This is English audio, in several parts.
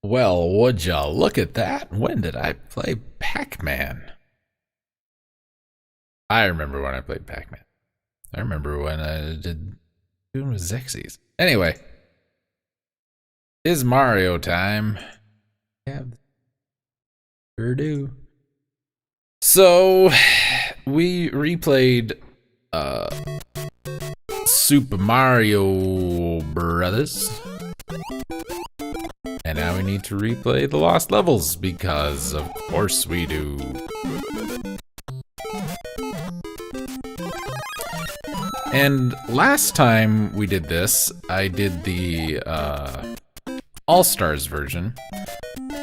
Well, would ya look at that? When did I play Pac-Man? I remember when I played Pac-Man. I remember when I did doing with Zexies. Anyway, it's Mario time. Yeah, sure do. So we replayed Super Mario Brothers. And now we need to replay the lost levels because of course we do. And last time we did this, I did the All-Stars version.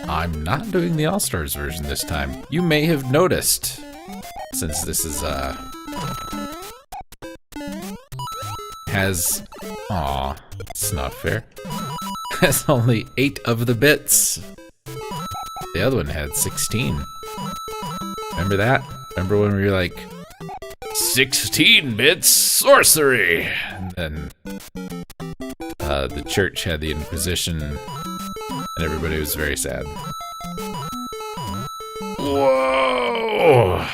I'm not doing the All-Stars version this time. You may have noticed, since this is has, aw, it's not fair. Has only 8 of the bits. The other one had 16. Remember that? Remember when we were like, 16 bits sorcery? And then the church had the Inquisition, and everybody was very sad. Whoa!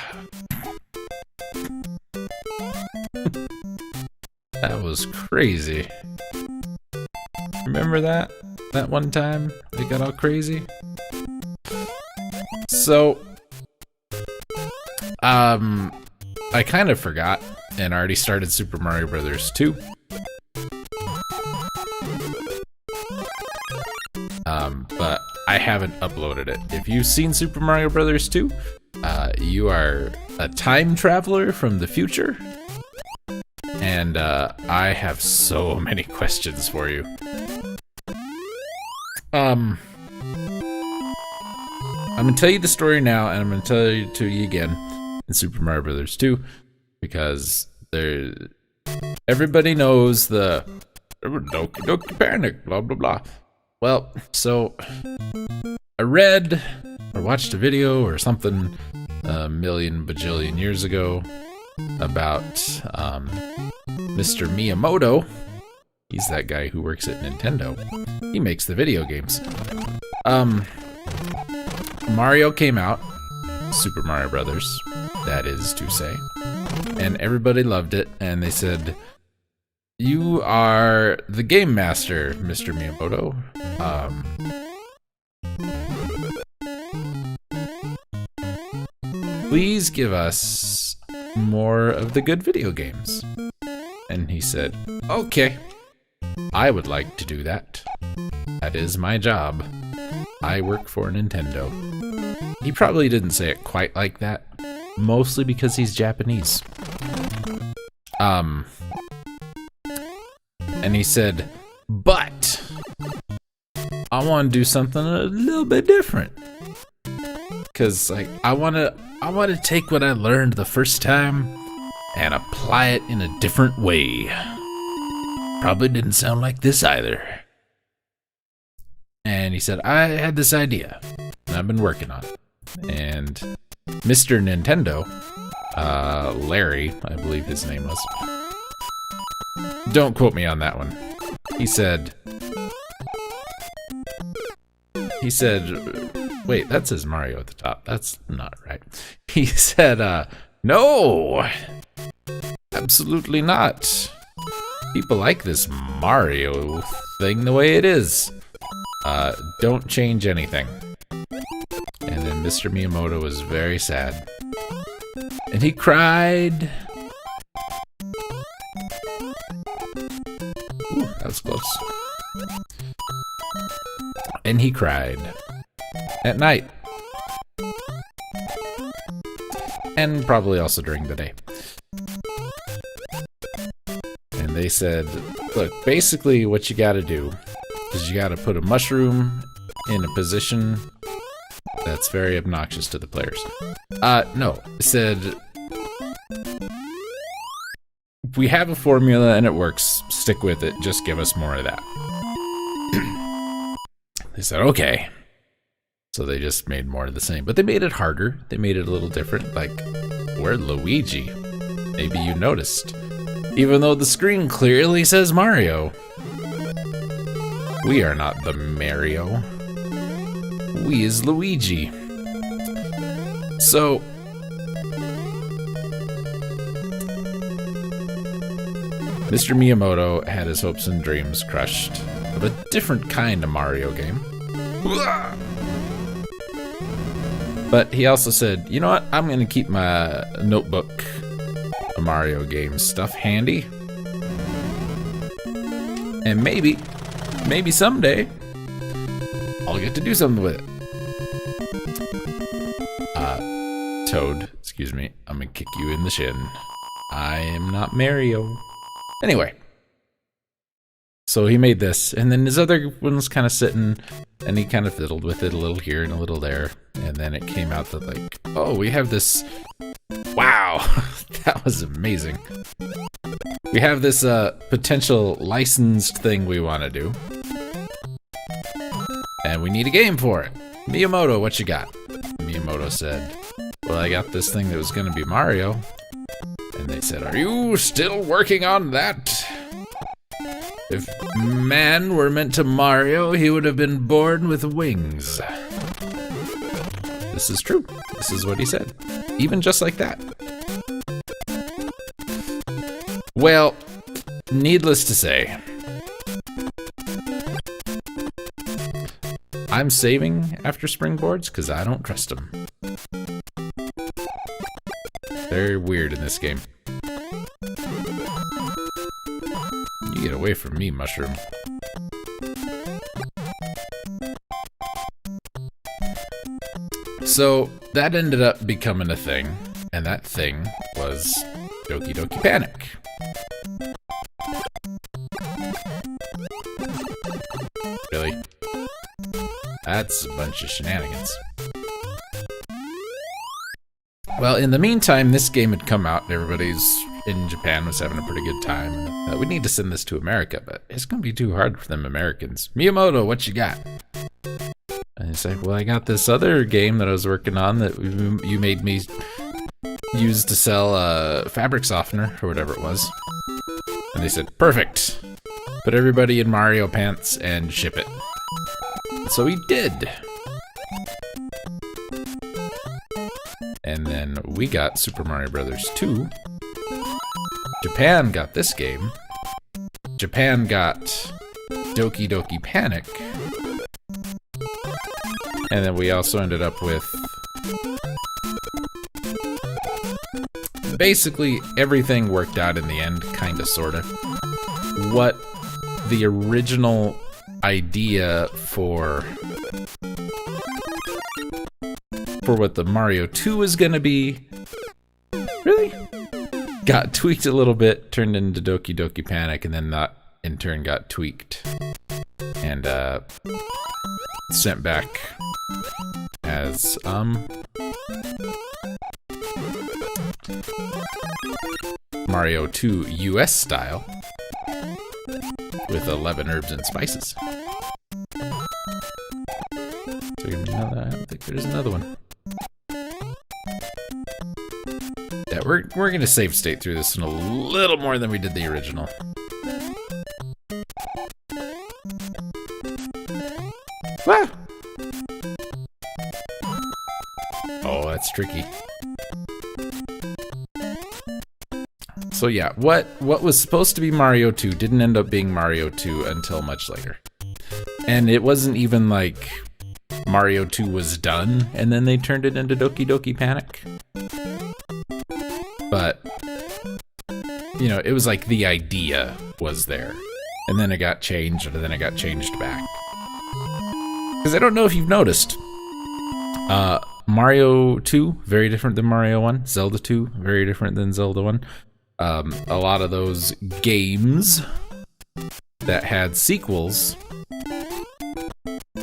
That was crazy. Remember that? That one time they got all crazy? So, I kind of forgot and already started Super Mario Brothers 2. But I haven't uploaded it. If you've seen Super Mario Brothers 2, you are a time traveler from the future. And I have so many questions for you. I'm gonna tell you the story now, and I'm gonna tell it to you again in Super Mario Brothers 2, because everybody knows the Doki Panic, blah blah blah. Well, so I read or watched a video or something a million bajillion years ago about Mr. Miyamoto. He's that guy who works at Nintendo. He makes the video games. Mario came out, Super Mario Brothers, that is to say, and everybody loved it, and they said, "You are the game master, Mr. Miyamoto. Please give us more of the good video games." And he said, "Okay, I would like to do that. That is my job. I work for Nintendo." He probably didn't say it quite like that, mostly because he's Japanese. And he said, "But I want to do something a little bit different. Cause like I want to take what I learned the first time and apply it in a different way." Probably didn't sound like this either. And he said, "I had this idea, and I've been working on it." And Mr. Nintendo, Larry, I believe his name was. Don't quote me on that one. He said, wait, that says Mario at the top. That's not right. He said, "No, absolutely not. People like this Mario thing the way it is. Don't change anything." And then Mr. Miyamoto was very sad. And he cried. Ooh, that was close. And he cried. At night. And probably also during the day. And they said, "Look, basically what you gotta do is you gotta put a mushroom in a position that's very obnoxious to the players." No, it said, "We have a formula and it works. Stick with it. Just give us more of that." They said, "Okay." So they just made more of the same, but they made it harder. They made it a little different. Like, we're Luigi. Maybe you noticed. Even though the screen clearly says Mario. We are not the Mario. We is Luigi. So, Mr. Miyamoto had his hopes and dreams crushed of a different kind of Mario game. But he also said, you know what, I'm gonna keep my notebook of Mario game stuff handy. And maybe someday, I'll get to do something with it. Toad, excuse me, I'm gonna kick you in the shin. I am not Mario. Anyway. So he made this, and then his other one was kind of sitting, and he kind of fiddled with it a little here and a little there, and then it came out that like, oh, we have this, wow, that was amazing. We have this potential licensed thing we want to do, and we need a game for it. Miyamoto, what you got? Miyamoto said, well, I got this thing that was going to be Mario, and they said, are you still working on that? If man were meant to Mario, he would have been born with wings. This is true. This is what he said. Even just like that. Well, needless to say, I'm saving after springboards because I don't trust them. They're weird in this game. You get away from me, mushroom. So that ended up becoming a thing, and that thing was Doki Doki Panic. Really? That's a bunch of shenanigans. Well, in the meantime, this game had come out and everybody's in Japan was having a pretty good time. We need to send this to America, but it's going to be too hard for them Americans. Miyamoto, what you got? And he's like, well, I got this other game that I was working on that you made me use to sell fabric softener or whatever it was. And they said, perfect. Put everybody in Mario pants and ship it. So he did. And then we got Super Mario Brothers 2. Japan got this game. Japan got Doki Doki Panic. And then we also ended up with basically everything worked out in the end, kinda sorta. What the original idea for what the Mario 2 was gonna be really got tweaked a little bit, turned into Doki Doki Panic, and then that in turn got tweaked and sent back as Mario 2 US style with 11 herbs and spices. So I don't think there's another one. Yeah, we're gonna save state through this one a little more than we did the original. Ah! Oh, that's tricky. So yeah, what was supposed to be Mario 2 didn't end up being Mario 2 until much later. And it wasn't even like Mario 2 was done and then they turned it into Doki Doki Panic. But, you know, it was like the idea was there. And then it got changed, and then it got changed back. Because I don't know if you've noticed, Mario 2, very different than Mario 1. Zelda 2, very different than Zelda 1. A lot of those games that had sequels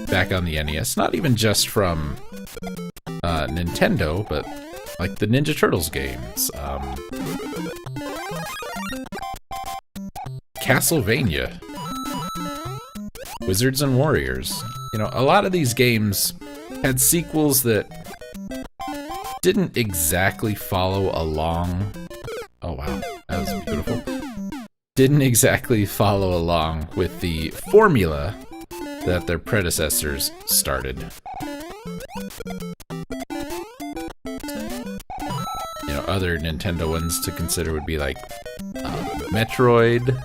back on the NES, not even just from Nintendo, but like the Ninja Turtles games, Castlevania, Wizards and Warriors. You know, a lot of these games had sequels that didn't exactly follow along. Oh wow, that was beautiful. Didn't exactly follow along with the formula that their predecessors started. You know, other Nintendo ones to consider would be like Metroid,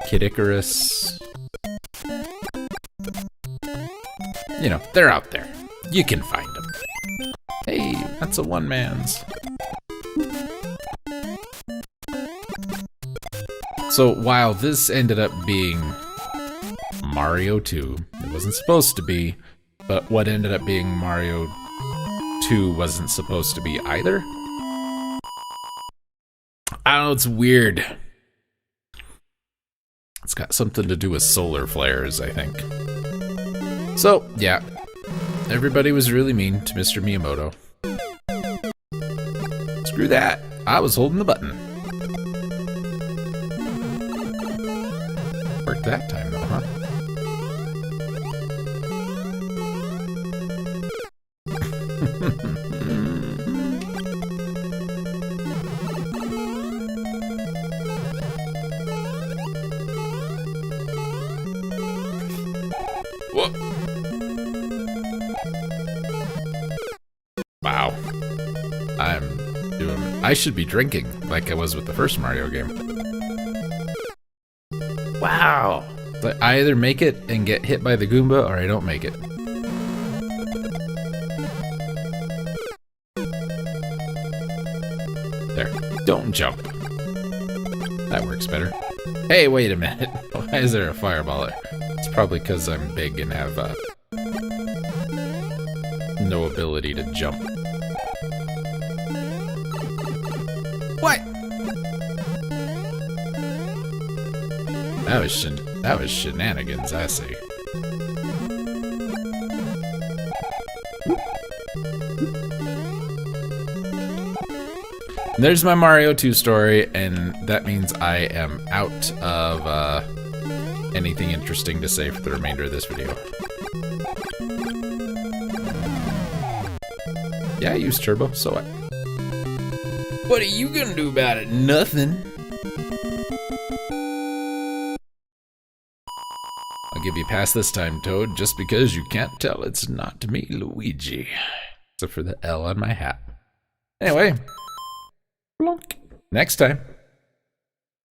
Kid Icarus. You know, they're out there. You can find them. Hey, that's a one-man's. So while this ended up being Mario 2, it wasn't supposed to be, but what ended up being Mario 2 wasn't supposed to be either. I don't know, it's weird. It's got something to do with solar flares, I think. So, yeah. Everybody was really mean to Mr. Miyamoto. Screw that. I was holding the button. Worked that time, though, huh? Whoa. Wow. I should be drinking like I was with the first Mario game. Wow. But I either make it and get hit by the Goomba or I don't make it. There. Don't jump. That works better. Hey, wait a minute. Why is there a fireball there? It's probably because I'm big and have no ability to jump. What? That was shenanigans, I see. There's my Mario 2 story, and that means I am out of anything interesting to say for the remainder of this video. Yeah, I use turbo, so what? What are you gonna do about it? Nothing. I'll give you a pass this time, Toad, just because you can't tell it's not me, Luigi. Except for the L on my hat. Anyway, next time.